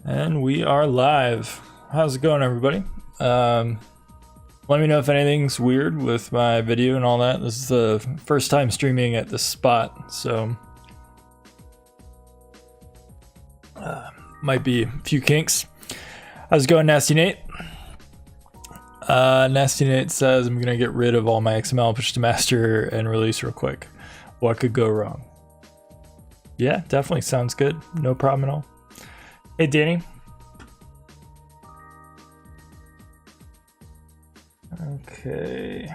And we are live. How's it going, everybody? Let me know if anything's weird with my video and all that. This is the first time streaming at this spot, so might be a few kinks. How's it going, Nasty Nate? Nasty Nate says, I'm gonna get rid of all my XML, push to master, and release real quick. What could go wrong? Yeah, definitely sounds good. No problem at all. Hey, Danny. Okay.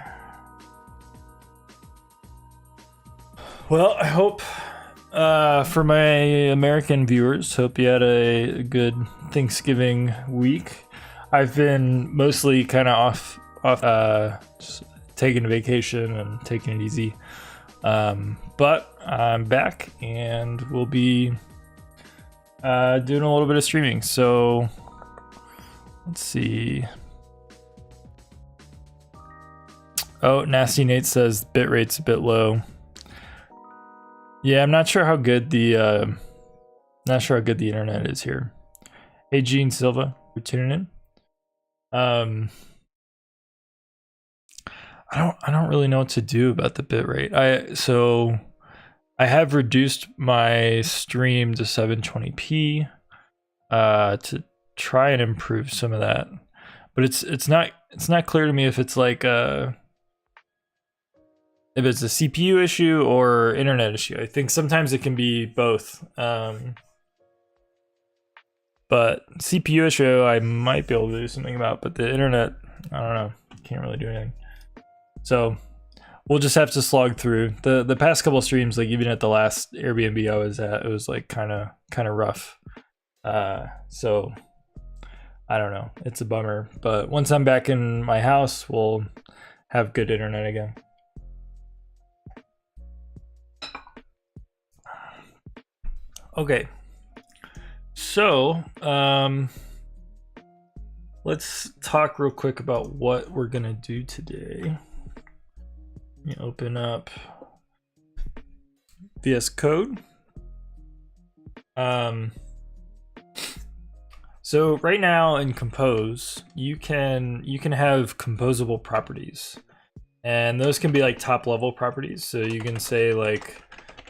Well, I hope for my American viewers, hope you had a good Thanksgiving week. I've been mostly kind of off, just taking a vacation and taking it easy. But I'm back and we'll be doing a little bit of streaming. So let's see. Oh, Nasty Nate says bitrate's a bit low. Yeah, I'm not sure how good the internet is here. Hey, Gene Silva, we're tuning in. I don't really know what to do about the bitrate. So I have reduced my stream to 720p to try and improve some of that, but it's not clear to me if it's like if it's a CPU issue or internet issue. I think sometimes it can be both. But CPU issue I might be able to do something about, but the internet, I don't know, can't really do anything. So we'll just have to slog through. The past couple streams, like even at the last Airbnb I was at, it was like kind of rough. So I don't know, it's a bummer. But once I'm back in my house, we'll have good internet again. Okay, so let's talk real quick about what we're gonna do today. Let me open up VS Code. So right now in Compose, you can have composable properties, and those can be like top level properties. So you can say like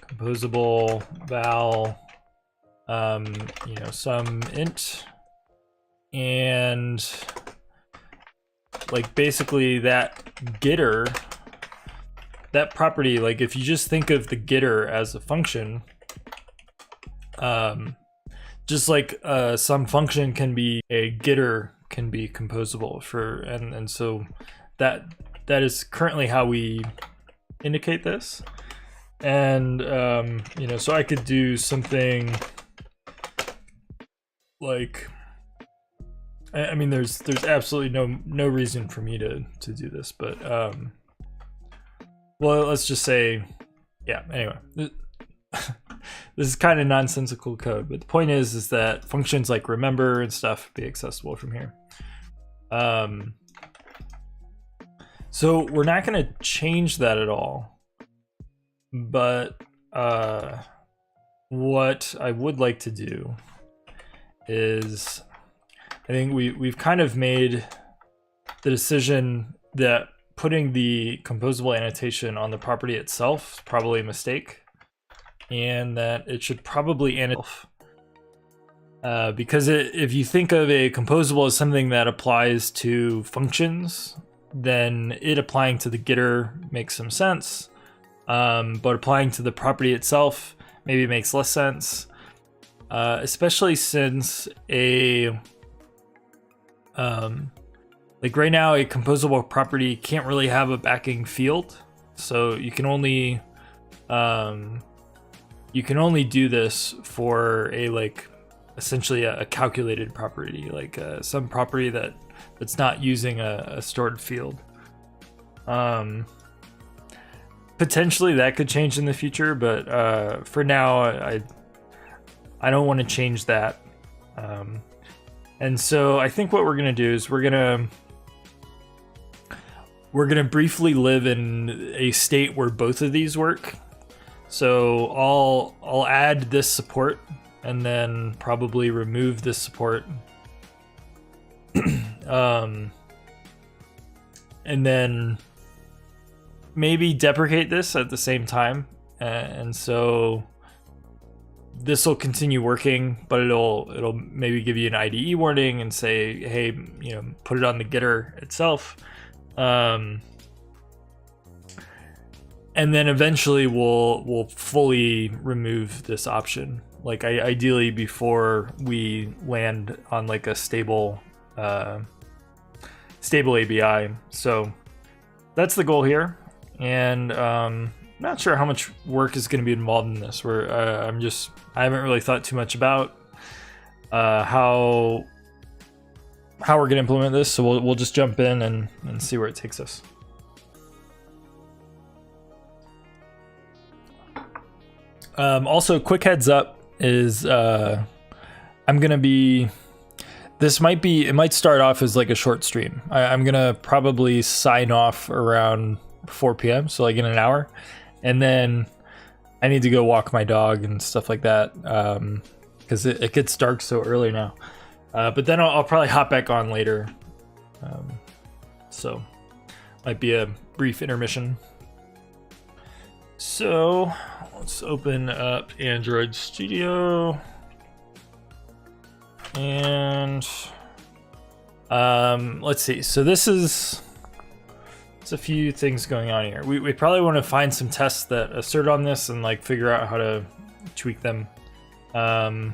composable val, some int, and like basically that getter, that property, like if you just think of the getter as a function, just like some function can be a getter, can be composable for, and so that is currently how we indicate this. And so I could do something like, I mean, there's absolutely no reason for me to do this, but well, let's just say, yeah, anyway, this is kind of nonsensical code, but the point is that functions like remember and stuff be accessible from here. So we're not going to change that at all, but what I would like to do is, I think we've kind of made the decision that putting the composable annotation on the property itself is probably a mistake, and that it should probably annotate because if you think of a composable as something that applies to functions, then it applying to the getter makes some sense, but applying to the property itself maybe makes less sense, especially since like right now, a composable property can't really have a backing field, so you can only do this for a like essentially a calculated property, like some property that's not using a stored field. Potentially that could change in the future, but for now I don't want to change that. And so I think what we're gonna do is we're gonna briefly live in a state where both of these work. So I'll add this support and then probably remove this support. And then maybe deprecate this at the same time, and so this will continue working, but it'll maybe give you an IDE warning and say, hey, put it on the getter itself, and then eventually we'll fully remove this option, like ideally before we land on like a stable ABI. So that's the goal here, and not sure how much work is going to be involved in this. I haven't really thought too much about how we're going to implement this, so we'll just jump in and see where it takes us. Also, quick heads up is I'm gonna be. It might start off as like a short stream. I'm gonna probably sign off around 4 p.m. so like in an hour, and then I need to go walk my dog and stuff like that because it gets dark so early now. But then I'll probably hop back on later. So might be a brief intermission. So let's open up Android Studio. And let's see. So it's a few things going on here. We probably want to find some tests that assert on this and like figure out how to tweak them. I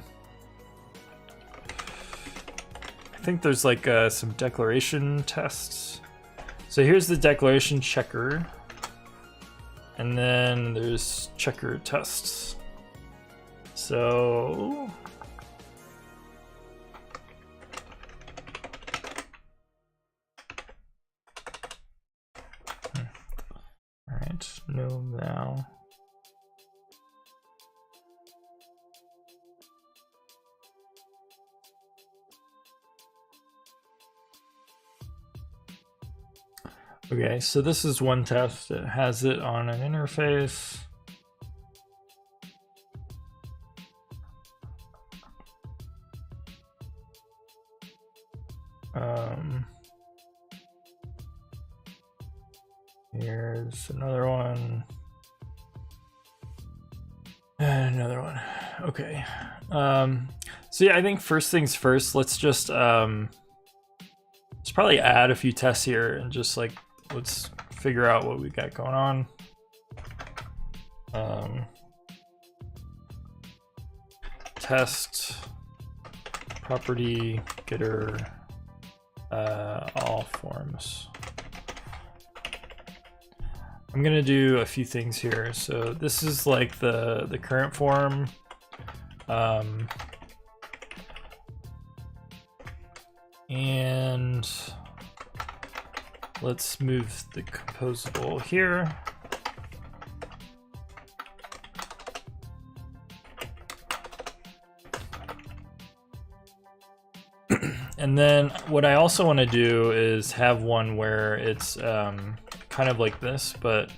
think there's like some declaration tests. So here's the declaration checker, and then there's checker tests. So no now. Okay, so this is one test. It has it on an interface. Here's another one. And another one. Okay. So yeah, I think first things first, let's just let's probably add a few tests here and just like let's figure out what we got going on. Test property getter all forms. I'm gonna do a few things here. So this is like the current form. And let's move the composable here. And then what I also want to do is have one where it's kind of like this, but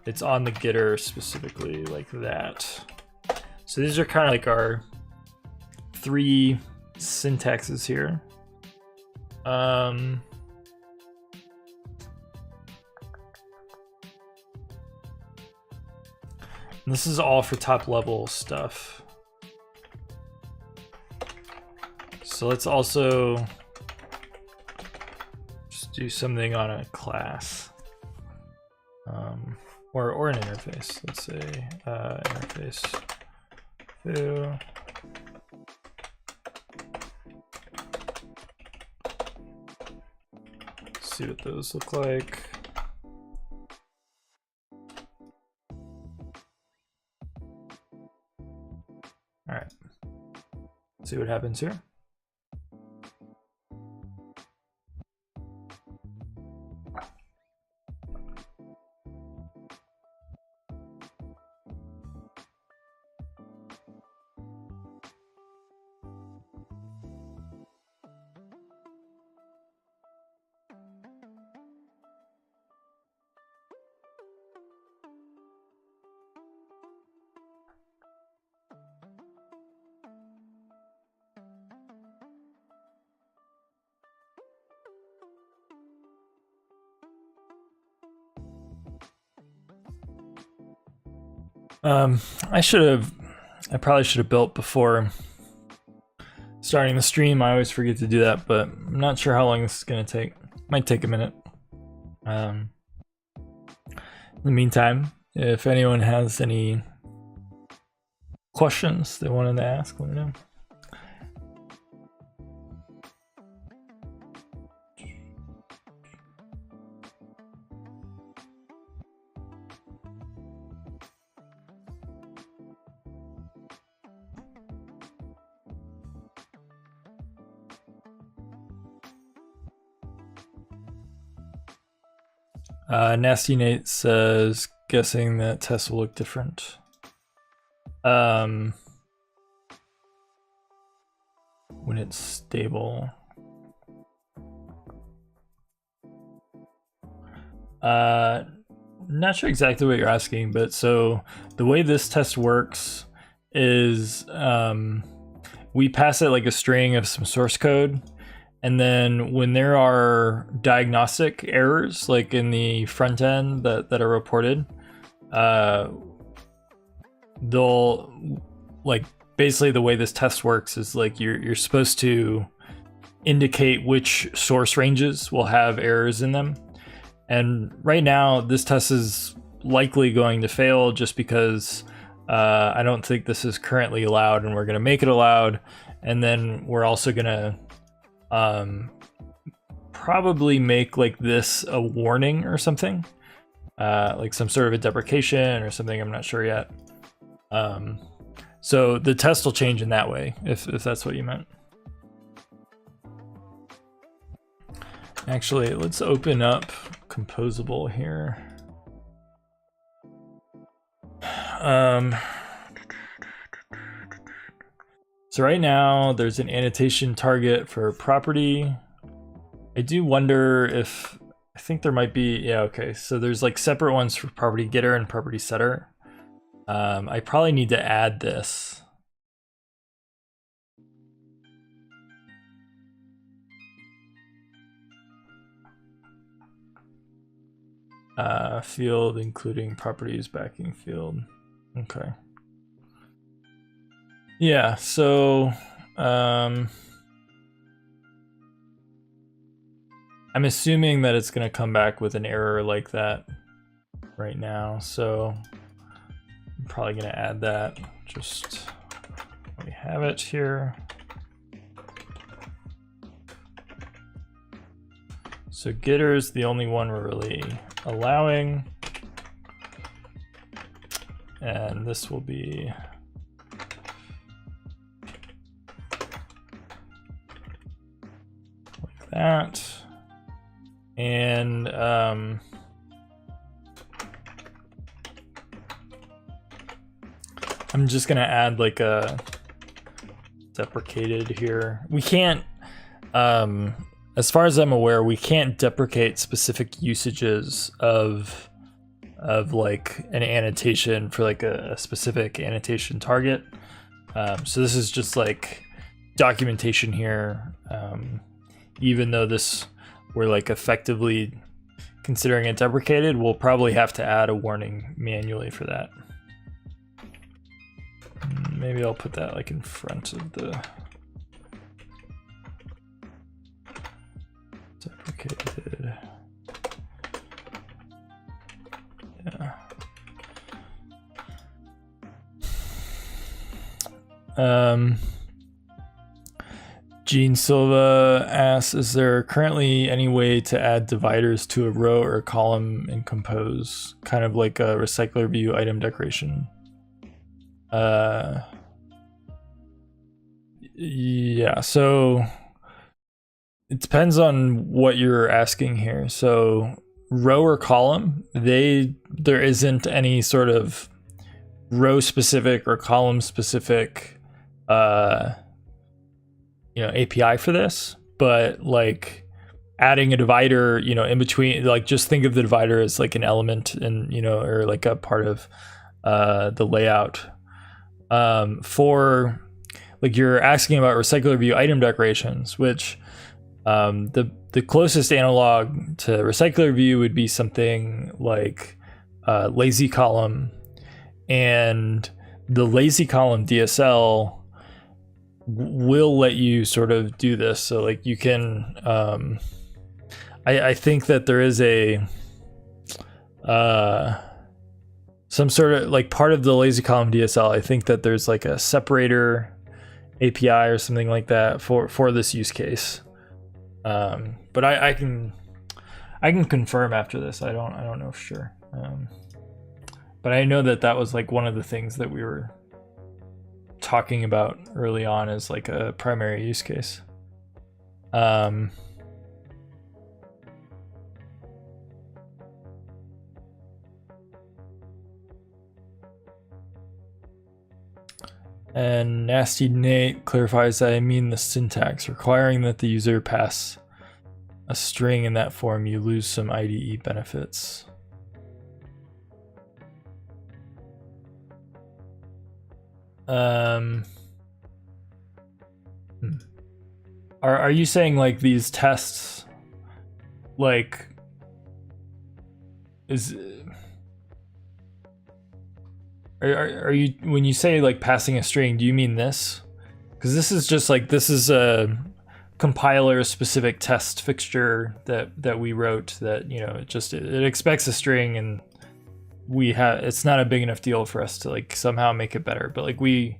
it's on the getter specifically like that. So these are kind of like our three syntaxes here. This is all for top level stuff. So let's also just do something on a class. Or an interface. Let's say interface foo. See what those look like. All right. See what happens here. I probably should have built before starting the stream. I always forget to do that, but I'm not sure how long this is gonna take. Might take a minute. In the meantime, if anyone has any questions they wanted to ask, let me know. Nasty Nate says, guessing that tests will look different. When it's stable. Not sure exactly what you're asking, but so the way this test works is we pass it like a string of some source code. And then when there are diagnostic errors, like in the front end that are reported, they'll, like, basically the way this test works is like you're supposed to indicate which source ranges will have errors in them. And right now this test is likely going to fail just because I don't think this is currently allowed, and we're going to make it allowed. And then we're also going to probably make like this a warning or something, like some sort of a deprecation or something. I'm not sure yet. So the test will change in that way, if that's what you meant. Actually, let's open up Composable here. So right now there's an annotation target for property. I do wonder if, I think there might be, yeah, okay. So there's like separate ones for property getter and property setter. I probably need to add this. Field including properties backing field. Okay. Yeah, so I'm assuming that it's going to come back with an error like that right now, so I'm probably going to add that. Just we have it here. So getter is the only one we're really allowing, and this will be like that. And I'm just gonna add like a deprecated here. We can't, as far as I'm aware, we can't deprecate specific usages of like an annotation for like a specific annotation target. So this is just like documentation here. Even though this, we're like effectively considering it deprecated, we'll probably have to add a warning manually for that. Maybe I'll put that like in front of the deprecated. Yeah. Gene Silva asks, is there currently any way to add dividers to a row or a column in Compose, kind of like a recycler view item decoration? Yeah, so it depends on what you're asking here. So row or column, there isn't any sort of row specific or column specific API for this, but like adding a divider, in between, like just think of the divider as like an element and, or like a part of the layout. For like you're asking about recycler view item decorations, which the closest analog to recycler view would be something like lazy column. And the lazy column DSL will let you sort of do this. So like you can, I think that there is a, some sort of like part of the lazy column DSL. I think that there's like a separator API or something like that for this use case. But I can confirm after this. I don't know for sure. But I know that was like one of the things that we were talking about early on as like a primary use case. And Nasty Nate clarifies that I mean the syntax, requiring that the user pass a string in that form, you lose some IDE benefits. Are you saying like these tests, like, are you, when you say like passing a string, do you mean this? Because this is just like, this is a compiler specific test fixture that we wrote that, you know, it expects a string, and it's not a big enough deal for us to like somehow make it better. But like we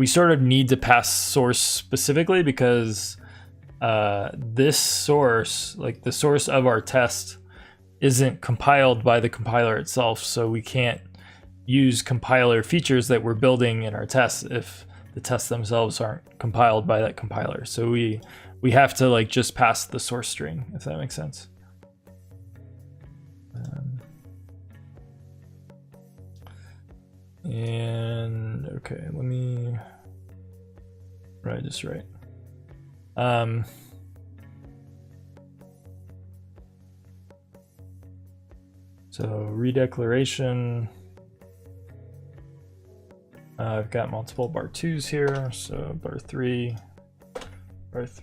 sort of need to pass source specifically because this source, like the source of our test, isn't compiled by the compiler itself, so we can't use compiler features that we're building in our tests if the tests themselves aren't compiled by that compiler. So we have to like just pass the source string, if that makes sense. And okay, let me write this right. So redeclaration. I've got multiple bar 2s here, so bar 3. Let's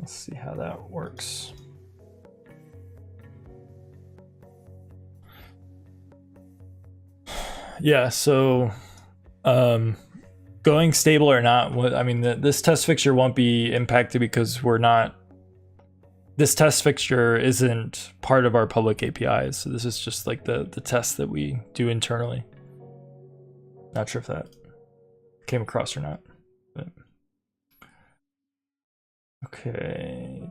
see how that works. Yeah, so going stable or not, I mean, this test fixture won't be impacted because this test fixture isn't part of our public APIs. So this is just like the test that we do internally. Not sure if that came across or not. But. Okay.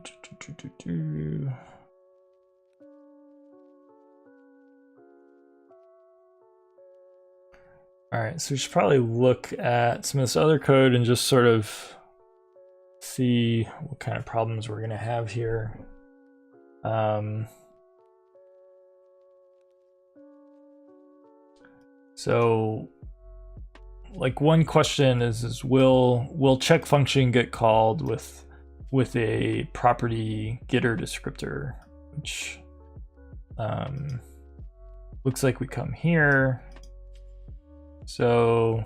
All right, so we should probably look at some of this other code and just sort of see what kind of problems we're gonna have here. So like one question is will check function get called with a property getter descriptor, which looks like we come here. So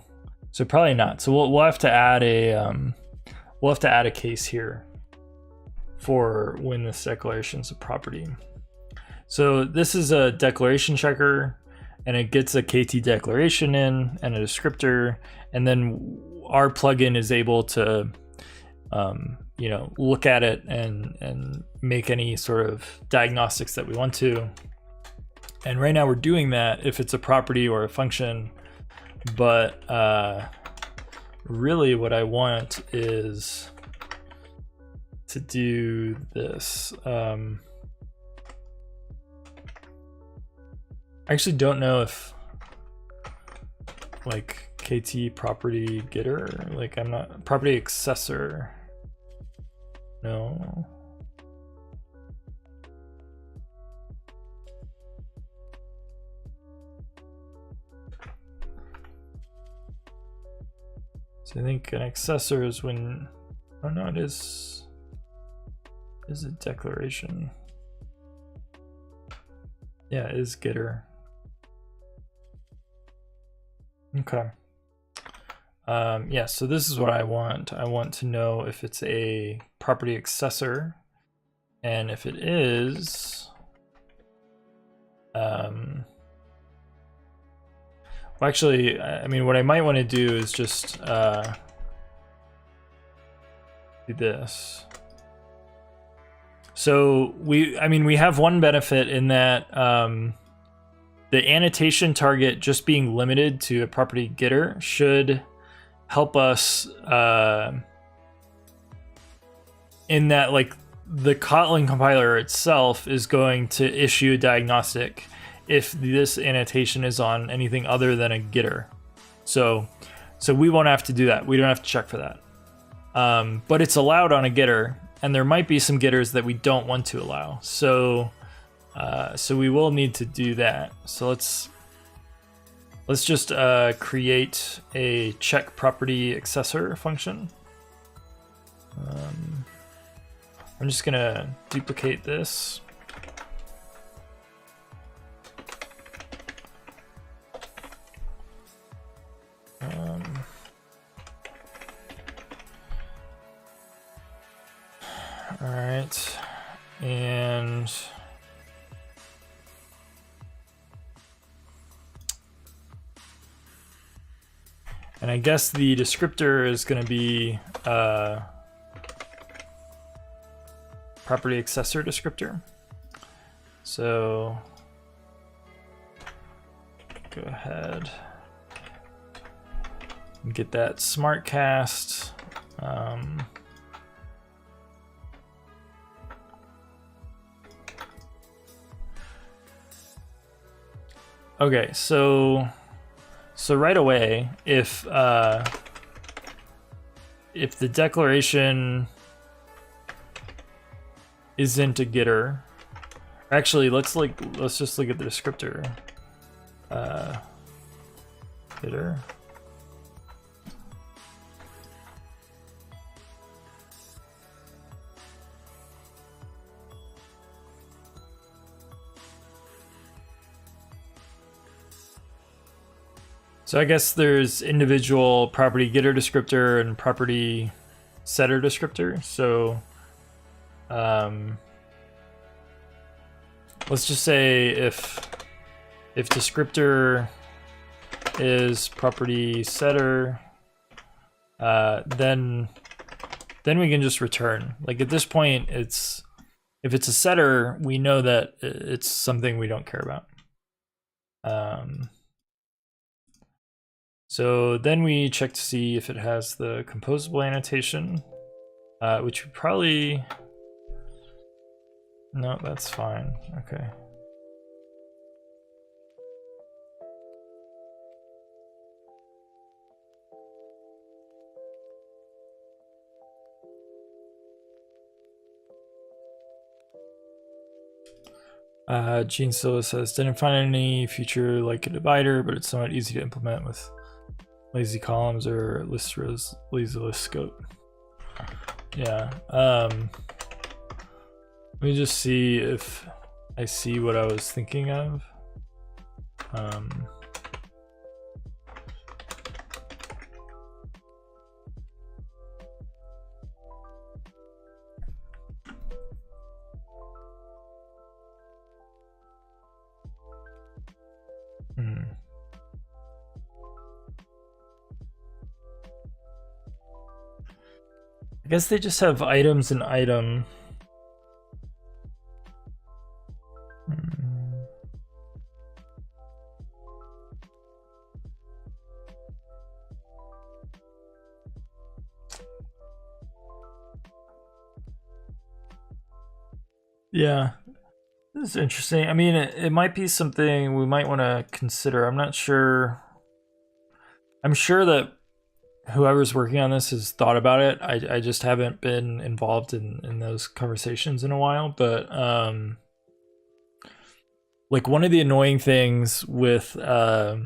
probably not. So we'll have to add a case here for when this declaration is a property. So this is a declaration checker, and it gets a KT declaration in and a descriptor, and then our plugin is able to you know, look at it and make any sort of diagnostics that we want to. And right now we're doing that if it's a property or a function. But really what I want is to do this. I actually don't know if like KT property getter, like I'm not property accessor. No. So I think an accessor is when, oh no, it is a declaration. Yeah, it is getter. Okay. Yeah, so this is what I want. I want to know if it's a property accessor, and if it is, Well, actually, I mean, what I might want to do is just do this. So we have one benefit in that the annotation target just being limited to a property getter should help us in that, like, the Kotlin compiler itself is going to issue a diagnostic if this annotation is on anything other than a getter. So we won't have to do that. We don't have to check for that. But it's allowed on a getter, and there might be some getters that we don't want to allow. So we will need to do that. So let's just create a check property accessor function. I'm just gonna duplicate this. All right, and I guess the descriptor is going to be property accessor descriptor. So go ahead and get that smart cast. Okay, so right away, if the declaration isn't a getter, actually let's just look at the descriptor. Getter. So I guess there's individual property getter descriptor and property setter descriptor. So let's just say if descriptor is property setter, then we can just return. Like at this point, if it's a setter, we know that it's something we don't care about. So then we check to see if it has the composable annotation, which we probably, no, that's fine. Okay. Gene Silla says, didn't find any feature like a divider, but it's somewhat easy to implement with lazy columns or list rows, lazy list scope. Yeah. Let me just see if I see what I was thinking of. I guess they just have items and item. Yeah, this is interesting. I mean, it might be something we might want to consider. I'm not sure. I'm sure that whoever's working on this has thought about it. I just haven't been involved in those conversations in a while. But like one of the annoying things with like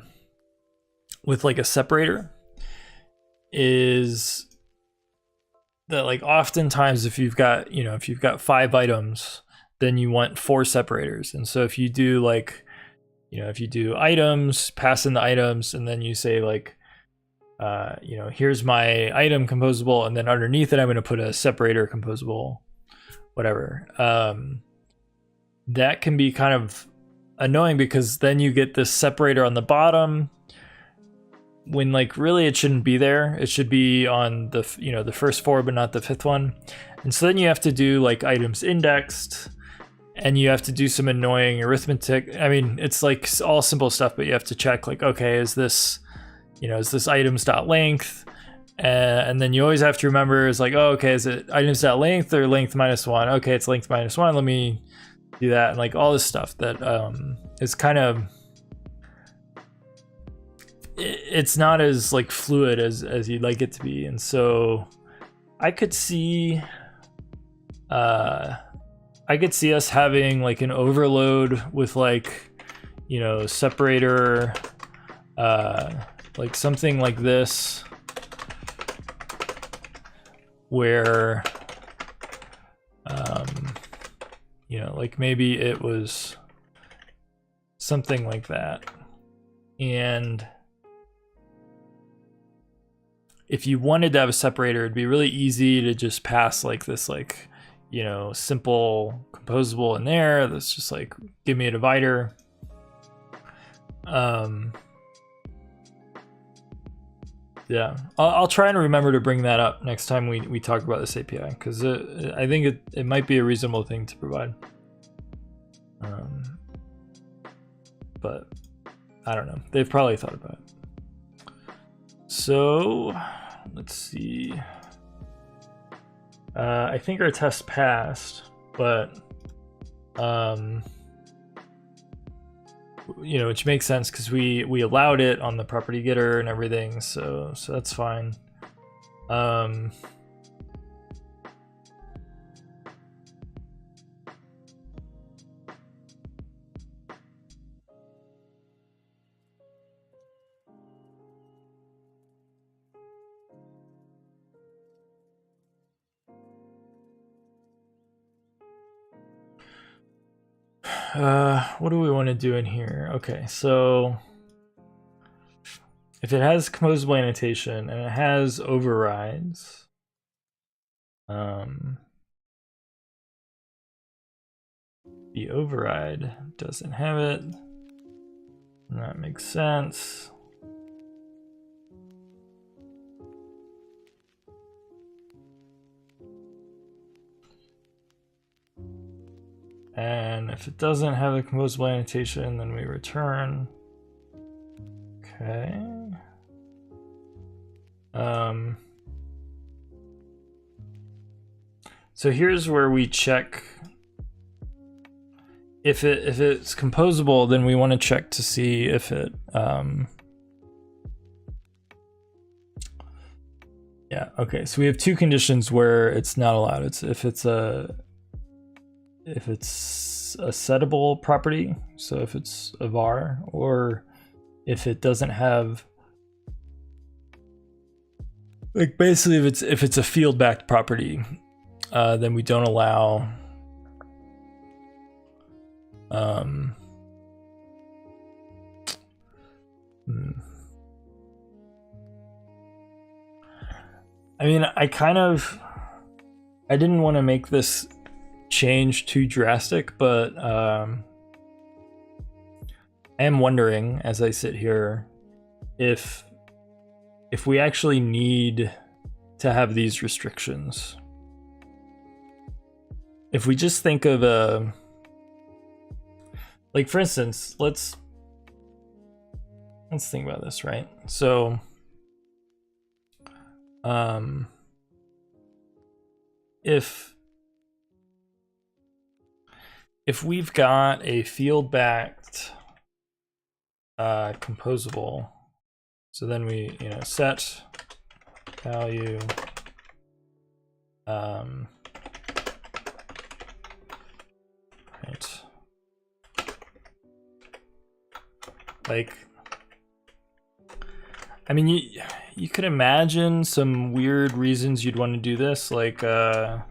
a separator is that, like, oftentimes if you've got 5 items, then you want 4 separators. And so if you do like, if you do items, pass in the items, and then you say like, here's my item composable, and then underneath it I'm going to put a separator composable, whatever. That can be kind of annoying because then you get this separator on the bottom, when like really it shouldn't be there. It should be on the, you know, the first 4 but not the 5th one. And so then you have to do like items indexed, and you have to do some annoying arithmetic. I mean, it's like all simple stuff, but you have to check like, okay, is this, you know, is this items.length? And then you always have to remember is like, oh, okay, is it items.length or length -1? Okay, it's length -1. Let me do that. And like all this stuff that is kind of, it's not as like fluid as you'd like it to be. And so I could see us having like an overload with like, you know, separator, like something like this, where you know, like maybe it was something like that. And if you wanted to have a separator, it'd be really easy to just pass like this, like, you know, simple composable in there that's just like, give me a divider. Yeah, I'll try and remember to bring that up next time we talk about this API, because I think it might be a reasonable thing to provide. But I don't know. They've probably thought about it. So let's see. I think our test passed, but you know, which makes sense because we allowed it on the property getter and everything, so that's fine. What do we want to do in here? Okay, so if it has composable annotation and it has overrides, the override doesn't have it, and that makes sense. And if it doesn't have a composable annotation, then we return. Okay. So here's where we check if it's composable. Then we want to check to see if it yeah, okay, so we have 2 conditions where it's not allowed. It's if it's a settable property, so if it's a var, or if it doesn't have, like, basically if it's a field backed property, then we don't allow I mean, I didn't want to make this change too drastic, but I am wondering as I sit here if we actually need to have these restrictions. If we just think of like, for instance, let's think about this, right? So if we've got a field-backed composable, so then we, you know, set value right, like, I mean, you could imagine some weird reasons you'd want to do this, like so,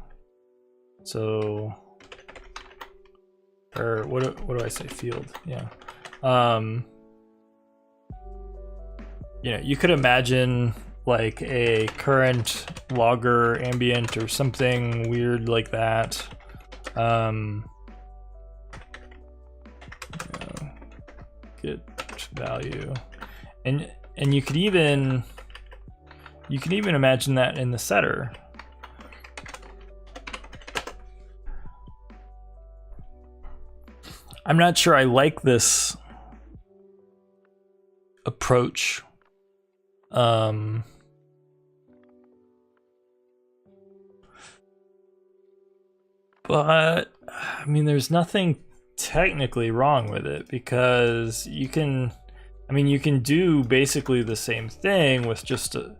or what do I say, field, yeah. You know, you could imagine like a current logger ambient or something weird like that. Get value, and And you could even imagine that in the setter. I'm not sure I like this approach. But I mean, there's nothing technically wrong with it, because you can do basically the same thing with just a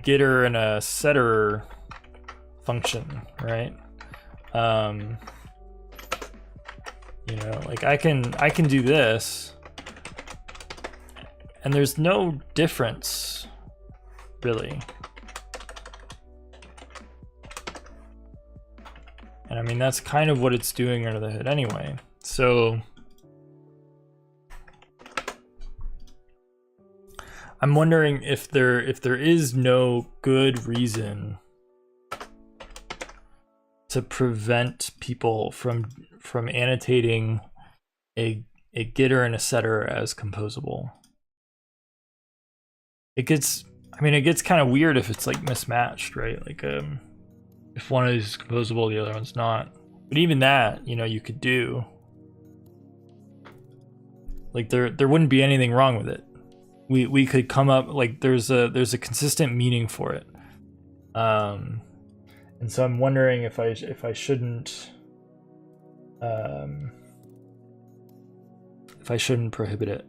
getter and a setter function, right? Like I can do this, and there's no difference really. And I mean, that's kind of what it's doing under the hood anyway. So I'm wondering if there is no good reason to prevent people from annotating a getter and a setter as composable. It gets kind of weird if it's like mismatched, right? Like if one is composable, the other one's not. But even that, you could do. Like there wouldn't be anything wrong with it. We could come up, like there's a consistent meaning for it. And so I'm wondering if I shouldn't prohibit it.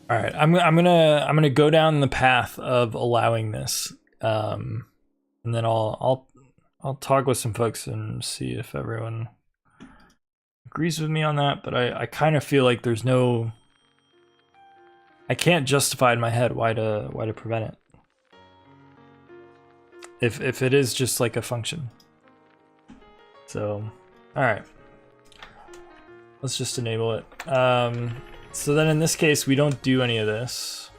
All right, I'm gonna go down the path of allowing this, and then I'll talk with some folks and see if everyone agrees with me on that. But I kind of feel like I can't justify in my head why to prevent it if it is just like a function. So, all right, let's just enable it. So then in this case, we don't do any of this.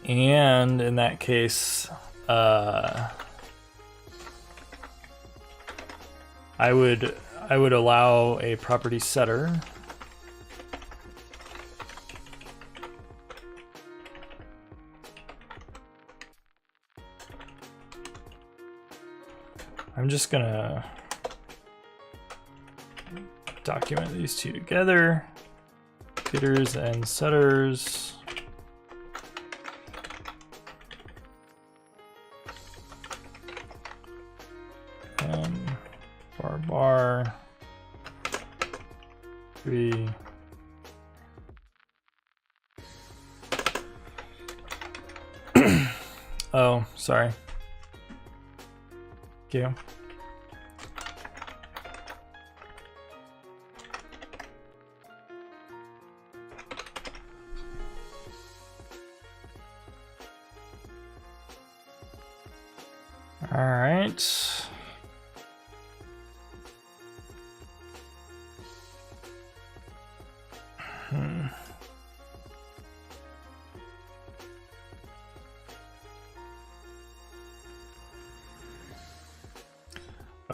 And in that case, I would allow a property setter. I'm just gonna document these two together, getters and setters. Bar 3. Oh, sorry. Thank you. All right.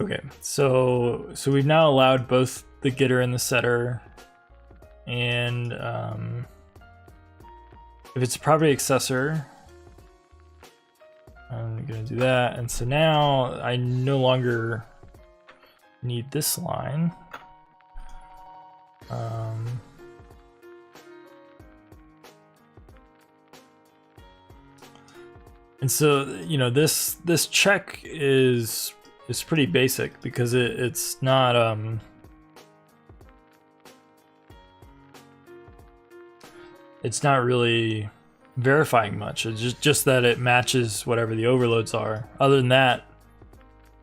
Okay, so we've now allowed both the getter and the setter, and if it's a property accessor, I'm gonna do that. And so now I no longer need this line. And so, this check is pretty basic, because it's not really verifying much. It's just that it matches whatever the overloads are. Other than that,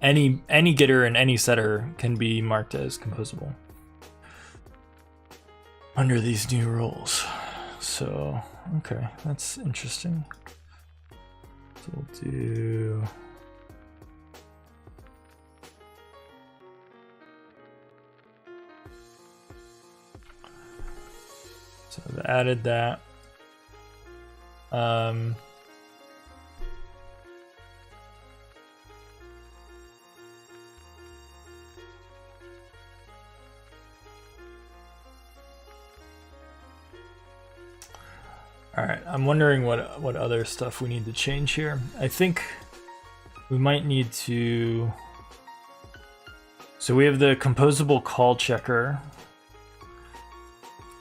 any getter and any setter can be marked as composable. under these new rules. So, okay, that's interesting. So we'll do... So I've added that. All right, I'm wondering what other stuff we need to change here. I think we might need to... So we have the composable call checker.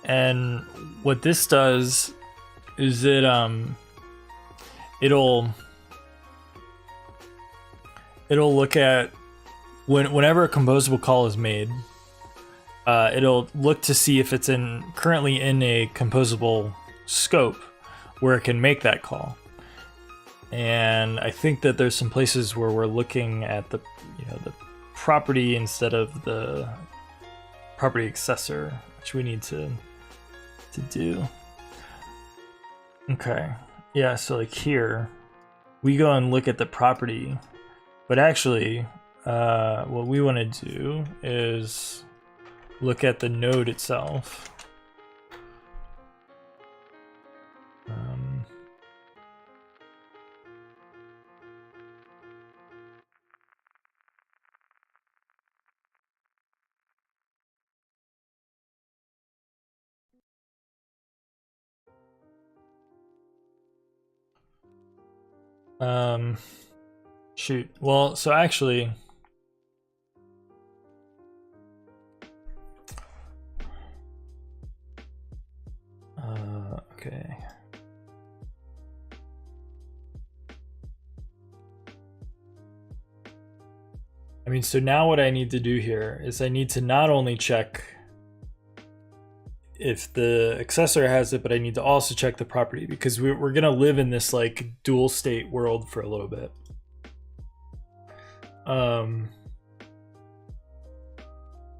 And what this does is it'll look at whenever a composable call is made, it'll look to see if it's currently in a composable scope where it can make that call. And I think that there's some places where we're looking at the property instead of the property accessor, which we need to do. Okay, yeah, so like here we go and look at the property, but actually what we want to do is look at the node itself. Shoot. Well, so actually, okay. I mean, so now what I need to do here is I need to not only check if the accessor has it, but I need to also check the property, because we're gonna live in this like dual state world for a little bit.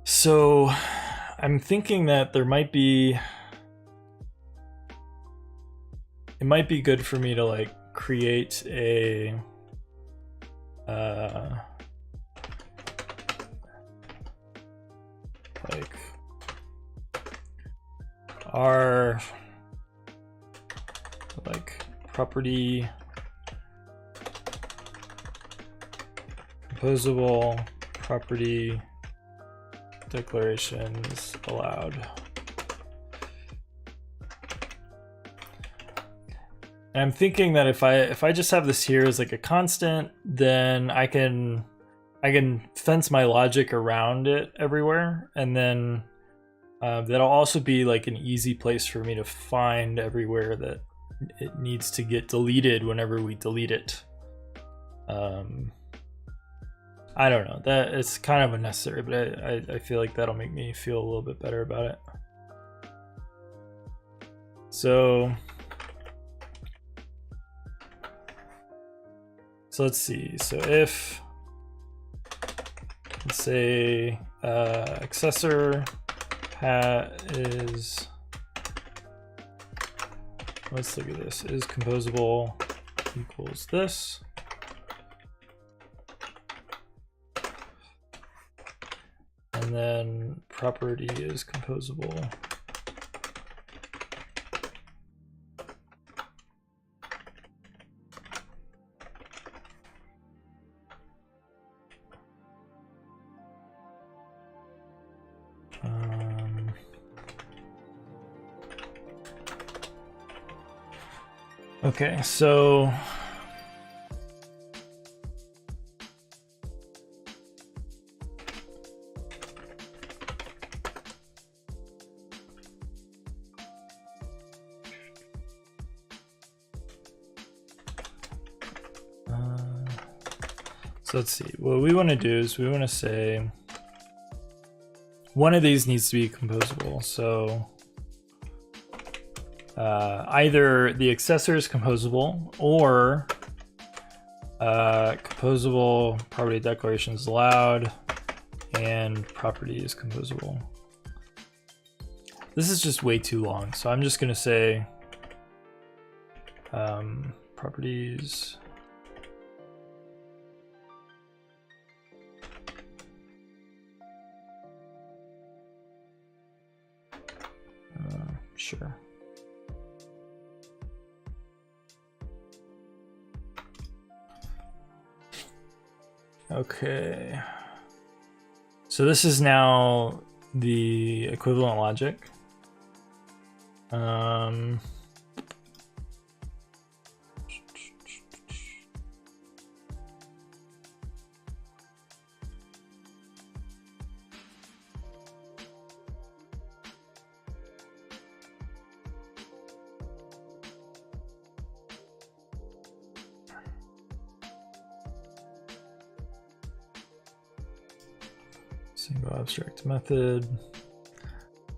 So I'm thinking that it might be good for me to like create a like our like property composable property declarations allowed. And I'm thinking that if I just have this here as like a constant, then I can fence my logic around it everywhere, and then that'll also be like an easy place for me to find everywhere that it needs to get deleted whenever we delete it. I don't know, that it's kind of unnecessary, but I feel like that'll make me feel a little bit better about it. So let's see. So if, let's say accessor is, let's look at this, is composable equals this. And then property is composable. Okay, so let's see. What we want to do is we want to say one of these needs to be composable. So either the accessor is composable, or composable property declarations allowed and property is composable. This is just way too long, so I'm just gonna say properties. Sure. Okay. So this is now the equivalent logic. Single abstract method.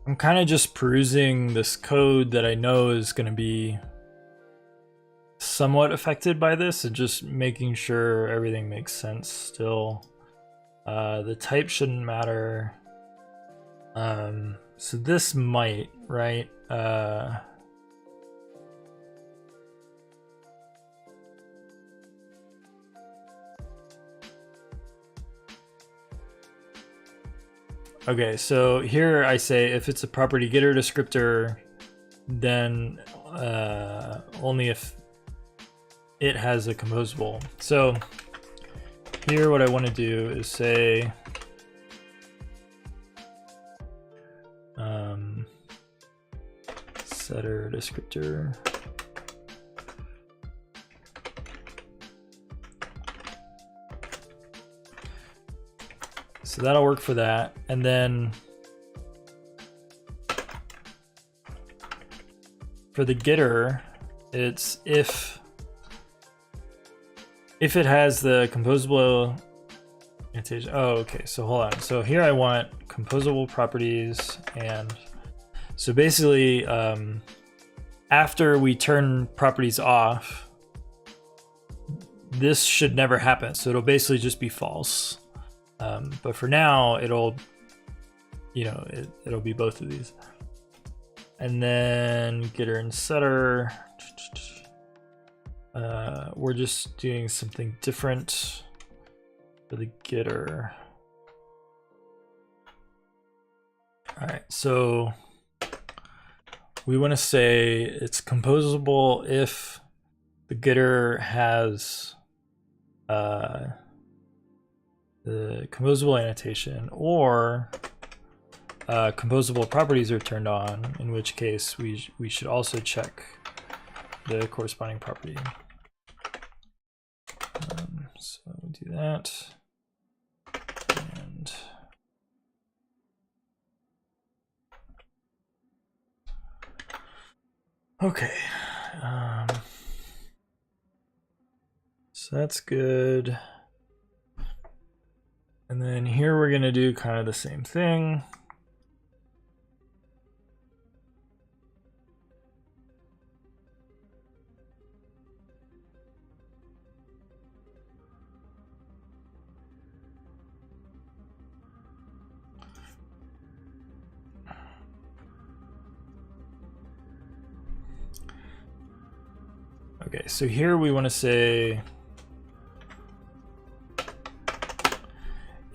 I'm kind of just perusing this code that I know is going to be somewhat affected by this and just making sure everything makes sense still. The type shouldn't matter. So this might, right? Okay, so here I say if it's a property getter descriptor, then only if it has a composable. So here what I want to do is say setter descriptor. So that'll work for that. And then for the getter, it's if it has the composable annotation. Oh, okay. So hold on. So here I want composable properties, and so basically after we turn properties off, this should never happen. So it'll basically just be false. But for now, it'll be both of these. And then getter and setter, we're just doing something different for the getter. All right, so we want to say it's composable if the getter has the composable annotation, or composable properties are turned on, in which case we should also check the corresponding property. So we do that, and okay, so that's good. And then here we're gonna do kind of the same thing. Okay, so here we want to say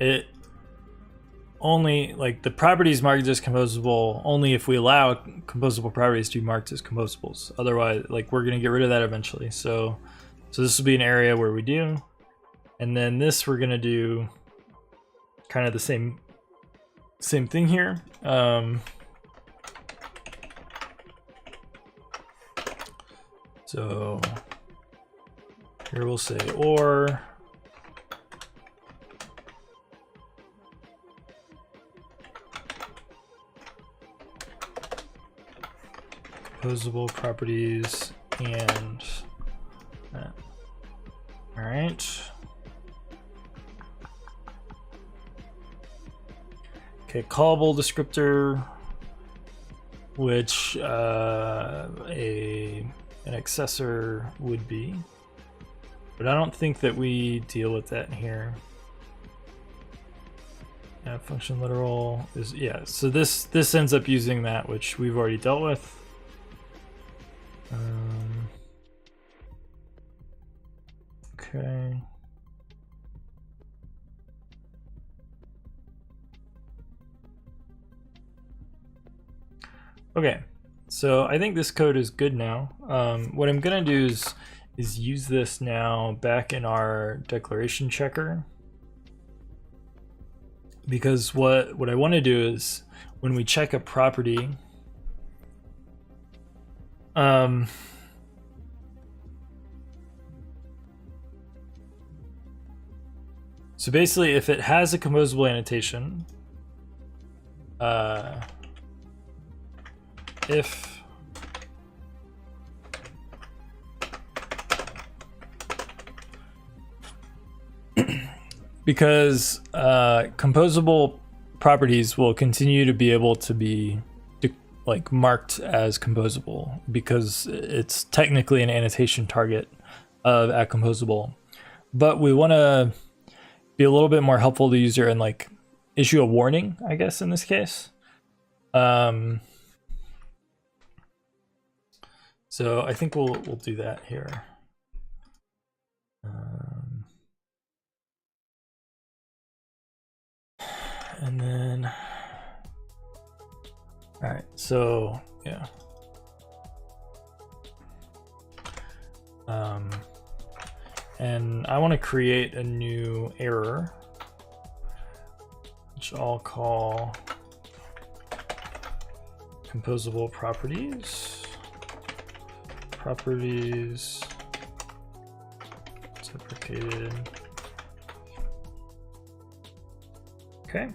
it only, like, the properties marked as composable only if we allow composable properties to be marked as composables. Otherwise, like, we're going to get rid of that eventually. So this will be an area where we do. And then this we're going to do kind of the same thing here. So here we'll say or composable properties and that. All right. Okay, callable descriptor, which an accessor would be, but I don't think that we deal with that here. Yeah, function literal is, yeah, so this ends up using that, which we've already dealt with. Okay. Okay, so I think this code is good now. What I'm gonna do is use this now back in our declaration checker, because what I want to do is when we check a property, so basically if it has a composable annotation, if because composable properties will continue to be able to be like marked as composable because it's technically an annotation target of at composable, but we want to be a little bit more helpful to the user and like issue a warning, I guess, in this case. So I think we'll do that here. And then, all right, so yeah. And I want to create a new error, which I'll call composable properties. Properties deprecated. Okay.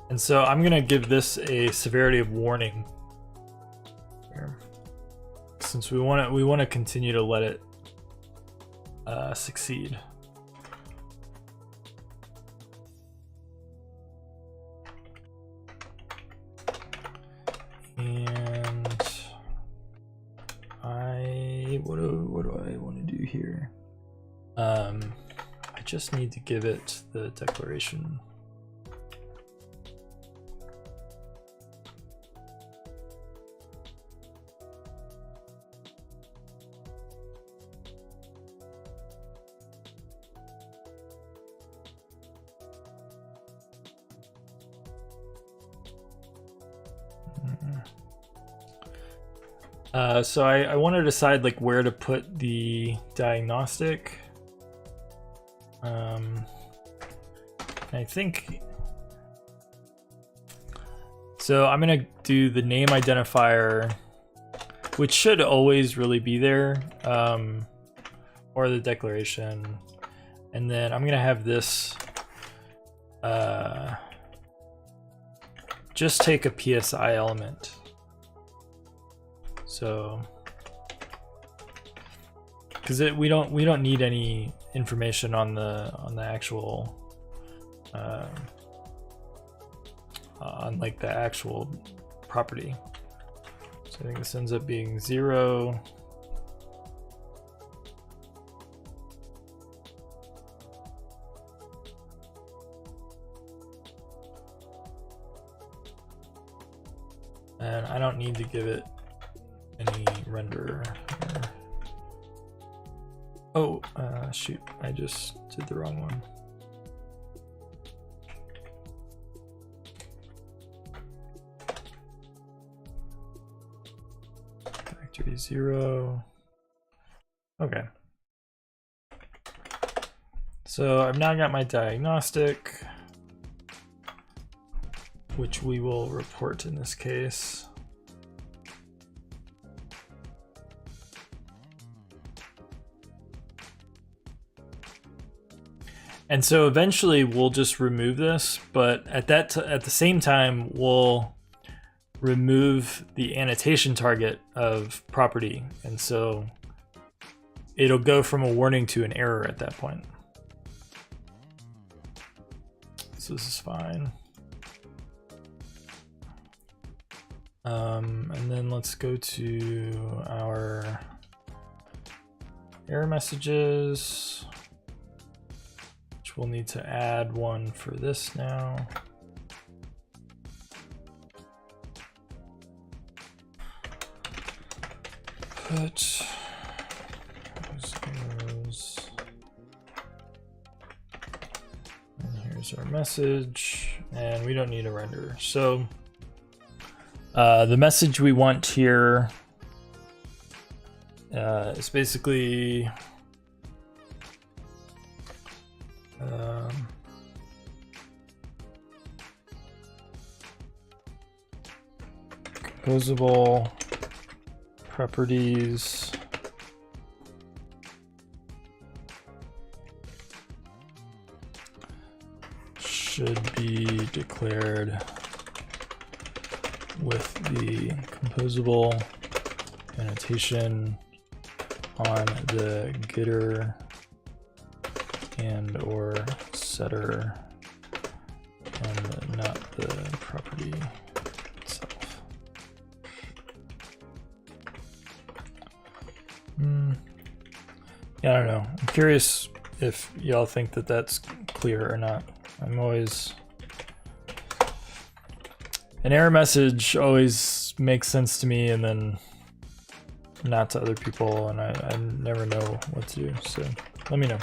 And so I'm gonna give this a severity of warning here, since we want to continue to let it succeed. And what do I want to do here? I just need to give it the declaration. So I want to decide like where to put the diagnostic. I think so. I'm gonna do the name identifier, which should always really be there, or the declaration, and then I'm gonna have this just take a PSI element. So, because we don't need any information on the actual on like the actual property. So I think this ends up being 0. And I don't need to give it any render here. Oh, shoot, I just did the wrong one. Factory 0. Okay. So I've now got my diagnostic, which we will report in this case. And so eventually we'll just remove this, but at the same time we'll remove the annotation target of property, and so it'll go from a warning to an error at that point. So this is fine. And then let's go to our error messages, which we'll need to add one for this now. Put those, and here's our message, and we don't need a renderer. So the message we want here is basically composable properties should be declared with the composable annotation on the getter and or setter and not the property itself. Yeah, I don't know. I'm curious if y'all think that that's clear or not. I'm always... An error message always makes sense to me and then not to other people, and I never know what to do, so let me know.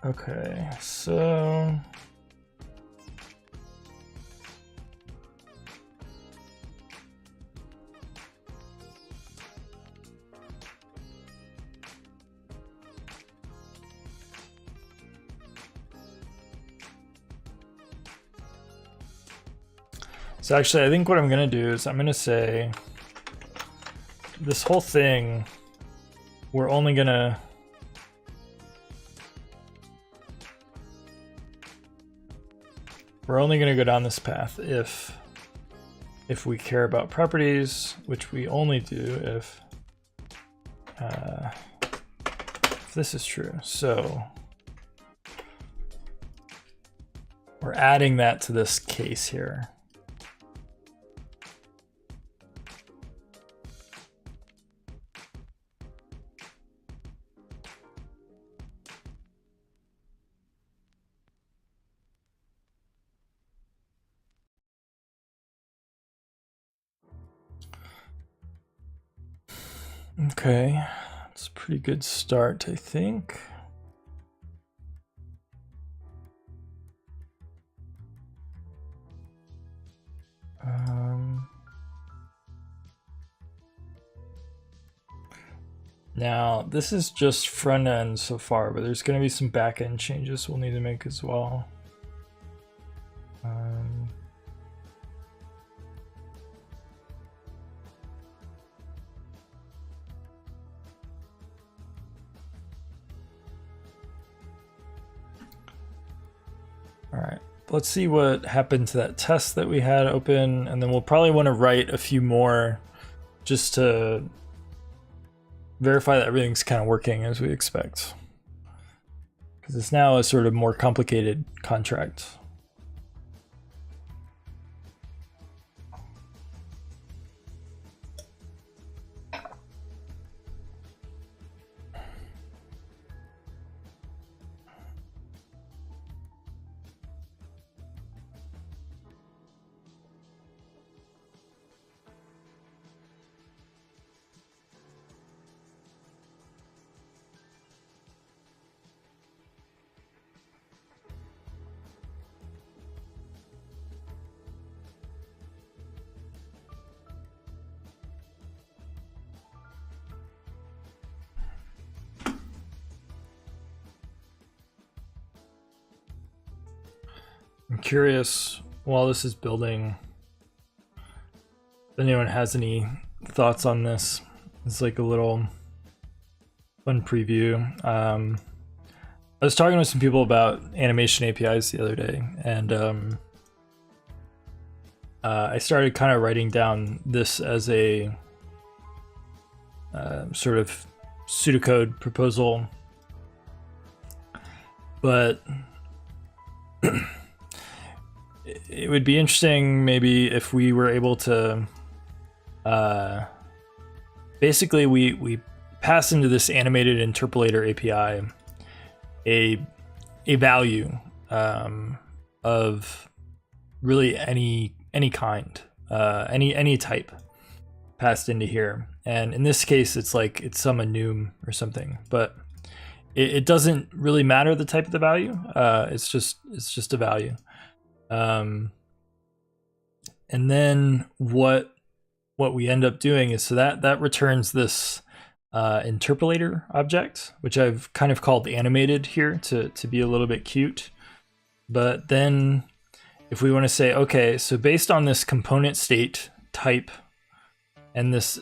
Okay, so... So actually, I think what I'm gonna do is I'm gonna say this whole thing, we're only gonna go down this path if we care about properties, which we only do if this is true. So we're adding that to this case here. Okay, it's a pretty good start, I think. Now, this is just front end so far, but there's going to be some back end changes we'll need to make as well. All right, let's see what happened to that test that we had open, and then we'll probably want to write a few more just to verify that everything's kind of working as we expect. Because it's now a sort of more complicated contract. I'm curious, while this is building, if anyone has any thoughts on this. It's like a little fun preview. I was talking with some people about animation APIs the other day, and I started kind of writing down this as a sort of pseudocode proposal, but it would be interesting maybe if we were able to basically we pass into this animated interpolator API a value of really any kind, any type passed into here. And in this case, it's like it's some enum or something, but it doesn't really matter the type of the value. It's just a value. And then what we end up doing is, so that returns this interpolator object, which I've kind of called animated here to be a little bit cute. But then if we want to say, okay, so based on this component state type and this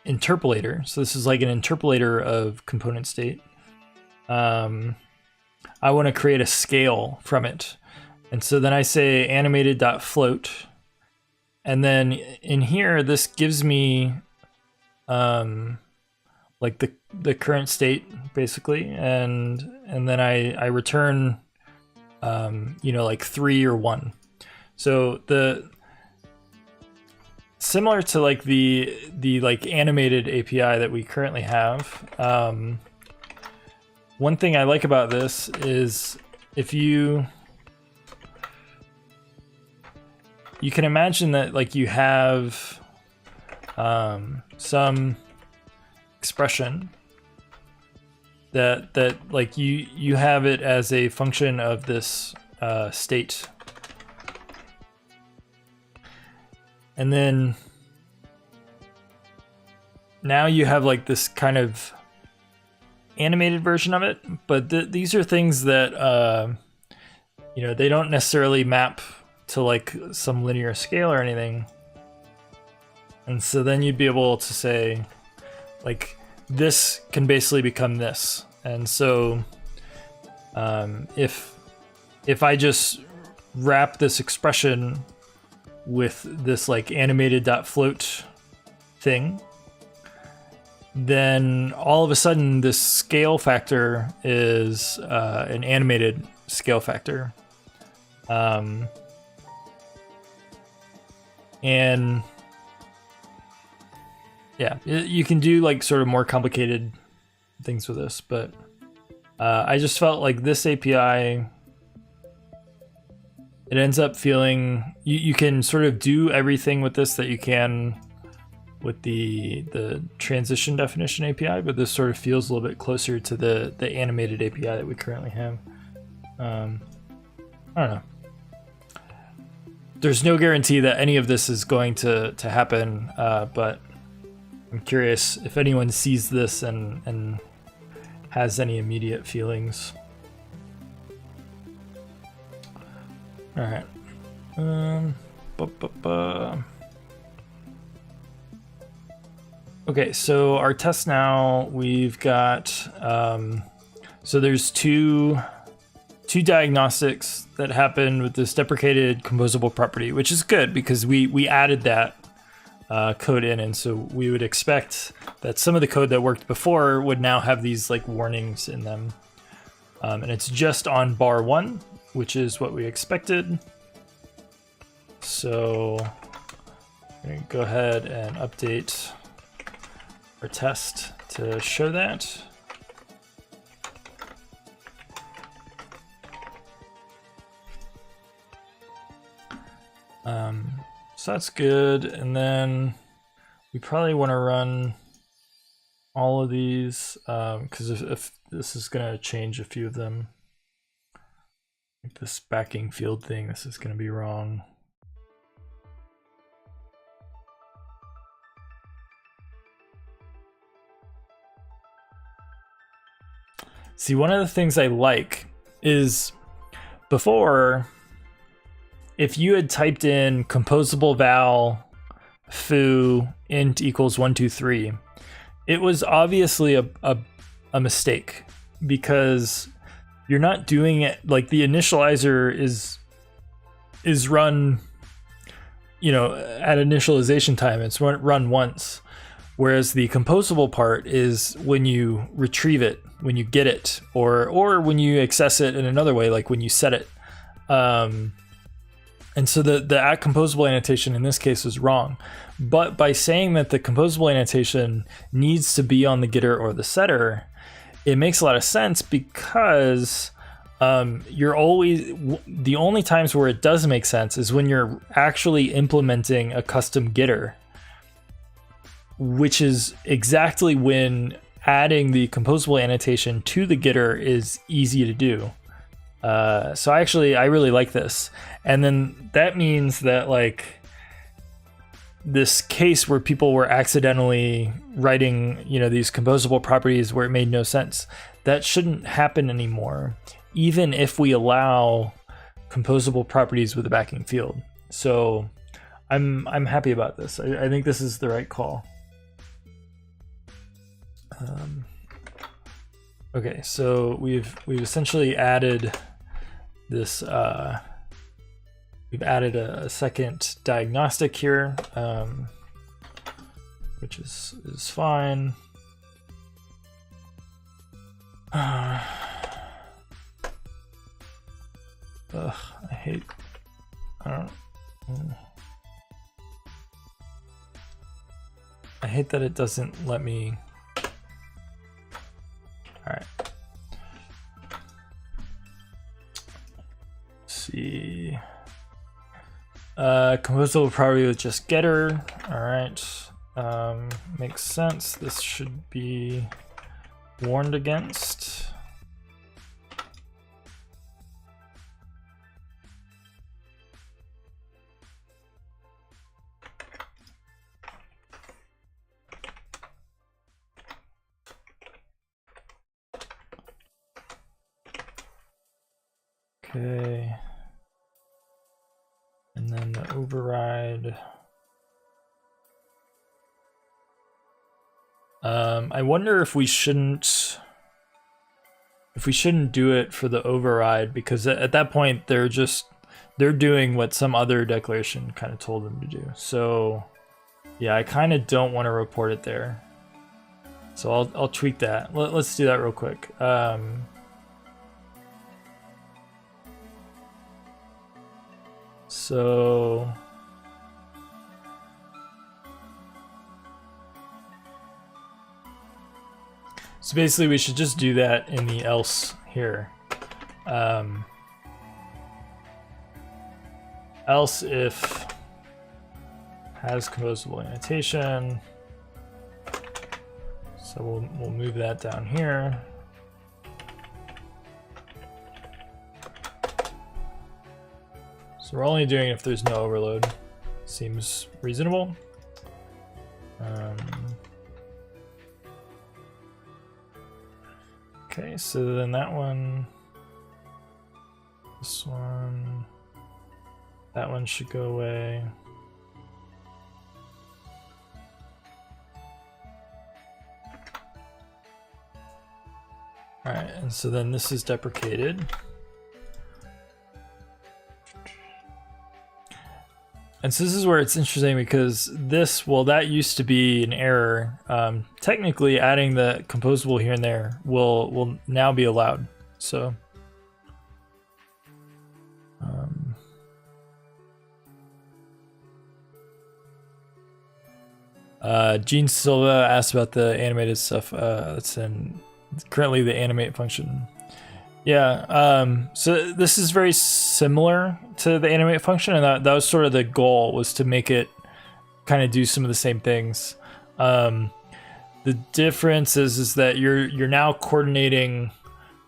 interpolator, so this is like an interpolator of component state, I want to create a scale from it. And so then I say animated.float. And then in here, this gives me like the current state basically. And then I return, like 3 or 1. So similar to like the like animated API that we currently have. One thing I like about this is if you can imagine that like you have some expression that like you have it as a function of this state. And then now you have like this kind of animated version of it, but these are things that they don't necessarily map to like some linear scale or anything. And so then you'd be able to say like this can basically become this. And so if I just wrap this expression with this like animated.float thing, then all of a sudden this scale factor is an animated scale factor. And yeah, you can do like sort of more complicated things with this, but I just felt like this API, it ends up feeling, you can sort of do everything with this that you can with the transition definition API, but this sort of feels a little bit closer to the animated API that we currently have. I don't know. There's no guarantee that any of this is going to happen, but I'm curious if anyone sees this and has any immediate feelings. All right. Okay, so our test now, we've got, so there's two diagnostics that happen with this deprecated composable property, which is good because we added that code in, and so we would expect that some of the code that worked before would now have these like warnings in them. And it's just on bar 1, which is what we expected. So I'm going to go ahead and update our test to show that. So that's good. And then we probably want to run all of these because if this is going to change a few of them, like this backing field thing, this is going to be wrong. See, one of the things I like is before, if you had typed in composable val foo int equals 123, it was obviously a mistake because you're not doing it like the initializer is run, at initialization time. It's run once, whereas the composable part is when you retrieve it, when you get it, or when you access it in another way, like when you set it. And so the at composable annotation in this case is wrong. But by saying that the composable annotation needs to be on the getter or the setter, it makes a lot of sense, because you're always, the only times where it does make sense is when you're actually implementing a custom getter, which is exactly when adding the composable annotation to the getter is easy to do. So I really like this. And then that means that, like, this case where people were accidentally writing, these composable properties where it made no sense, that shouldn't happen anymore, even if we allow composable properties with a backing field. So I'm happy about this. I think this is the right call. Okay, so we've essentially added this. We've added a second diagnostic here, which is fine. Ugh, I hate. I hate that it doesn't let me. All right. Let's see. Composable property with just getter. All right. Makes sense. This should be warned against. Okay. And then the override. I wonder if we shouldn't do it for the override, because at that point they're doing what some other declaration kind of told them to do. So yeah, I kind of don't want to report it there. So I'll tweak that. Let's do that real quick. So basically we should just do that in the else here. Else if has composable annotation. So we'll move that down here. So we're only doing it if there's no overload. Seems reasonable. Okay, so then that one, this one, that one should go away. All right, and so then this is deprecated. And so this is where it's interesting, because this, well, that used to be an error. Technically, adding the composable here and there will now be allowed. So, Gene Silva asked about the animated stuff. That's in currently the animate function. Yeah, so this is very similar to the animate function, and that was sort of the goal, was to make it kind of do some of the same things. The difference is that you're now coordinating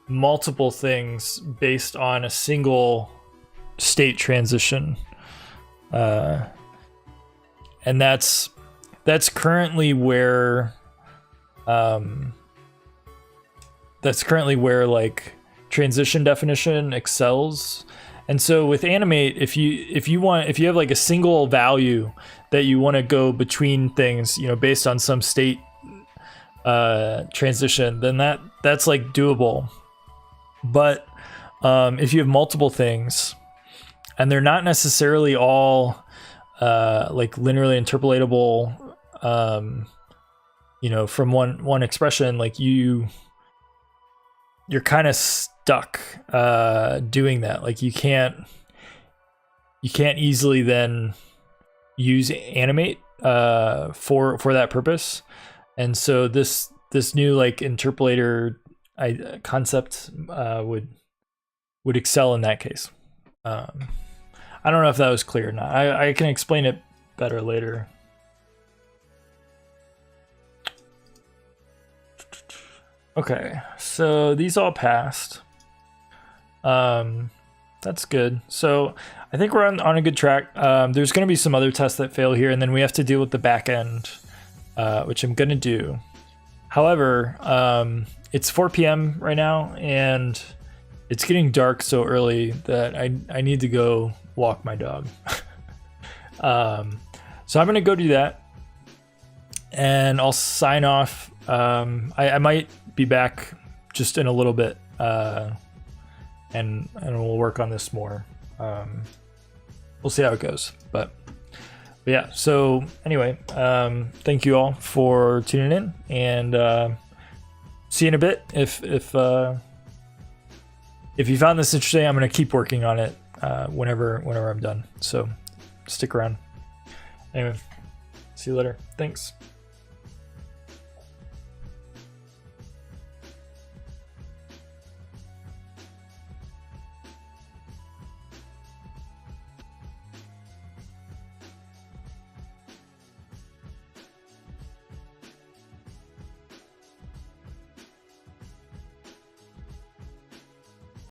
multiple things based on a single state transition, and that's currently where like transition definition excels. And so with animate, if you have like a single value that you want to go between things, based on some state transition, then that's like doable. But if you have multiple things and they're not necessarily all like linearly interpolatable, from one expression, like you're kind of stuck doing that. Like you can't you can't easily then use animate for that purpose. And so this new like interpolator concept would excel in that case. I don't know if that was clear or not. I can explain it better later. Okay, so these all passed. That's good. So I think we're on a good track. There's going to be some other tests that fail here, and then we have to deal with the back end, which I'm going to do. However, it's 4 p.m. right now, and it's getting dark so early that I need to go walk my dog. So I'm going to go do that, and I'll sign off. I might be back just in a little bit, and we'll work on this more. We'll see how it goes, but yeah. So anyway, thank you all for tuning in, and see you in a bit. If you found this interesting, I'm going to keep working on it whenever I'm done. So stick around. Anyway, see you later. Thanks.